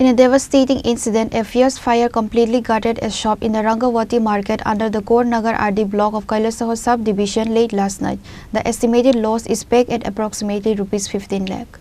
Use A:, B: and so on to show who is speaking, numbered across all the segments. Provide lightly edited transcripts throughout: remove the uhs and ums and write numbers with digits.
A: In a devastating incident, a fierce fire completely gutted a shop in the Rangawati market under the Gournagar RD block of Kailashahar subdivision late last night. The estimated loss is pegged at approximately Rs 15 lakh.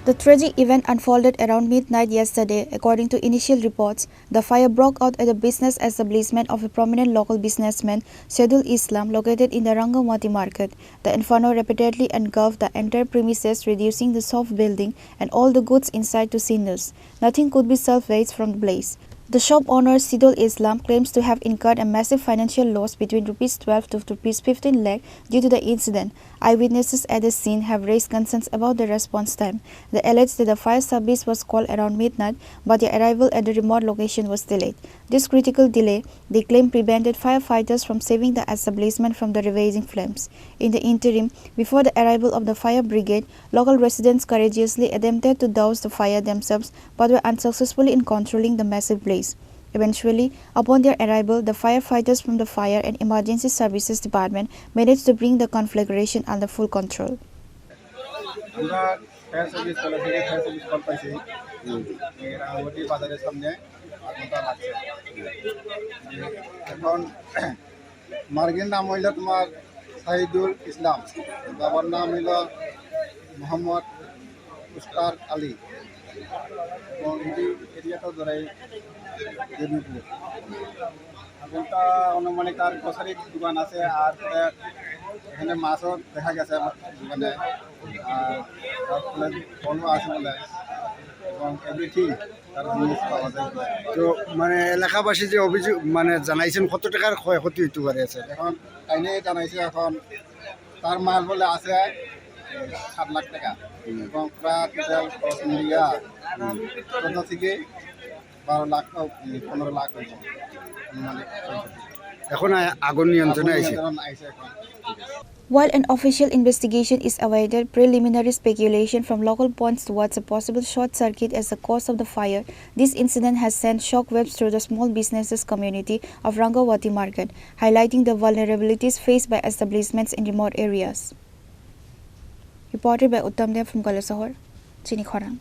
A: The tragic event unfolded around midnight yesterday. According to initial reports, the fire broke out at the business establishment of a prominent local businessman, Saidul Islam, located in the Rangawati market. The inferno repeatedly engulfed the entire premises, reducing the shop building and all the goods inside to cinders. Nothing could be salvaged from the blaze. The shop owner Saidul Islam claims to have incurred a massive financial loss between Rs 12 to Rs 15 lakh due to the incident. Eyewitnesses at the scene have raised concerns about the response time. They allege that the fire service was called around midnight, but their arrival at the remote location was delayed. This critical delay, they claim, prevented firefighters from saving the establishment from the ravaging flames. In the interim, before the arrival of the fire brigade, local residents courageously attempted to douse the fire themselves but were unsuccessful in controlling the massive blaze. Eventually, upon their arrival, the firefighters from the Fire and Emergency Services Department managed to bring the conflagration under full control.
B: অনুমানিক আর grocery দোকান আছে আর এখানে মাছও দেখা গেছে দোকানে আর ফলও আছে বলে এবং এভরিথিং তার জিনিস পাওয়া যায়। তো মানে এলাকাবাসী যে অভিযোগ মানে জানাইছেন কত টাকার ক্ষয়ক্ষতি হইতে পারে আছে এখন তাইনে জানাইছে এখন তার মাল বলে আছে 7 লাখ টাকা এবং প্রায় টোটাল কস্ট মিলিয়া 14 থেকে 12 লাখ 15 লাখ হইছে।
A: While an official investigation is awaited, preliminary speculation from local points towards a possible short circuit as the cause of the fire. This incident has sent shockwaves through the small businesses community of Rangawati market, highlighting the vulnerabilities faced by establishments in remote areas. Reported by Kailashahar, Chini, Khorang.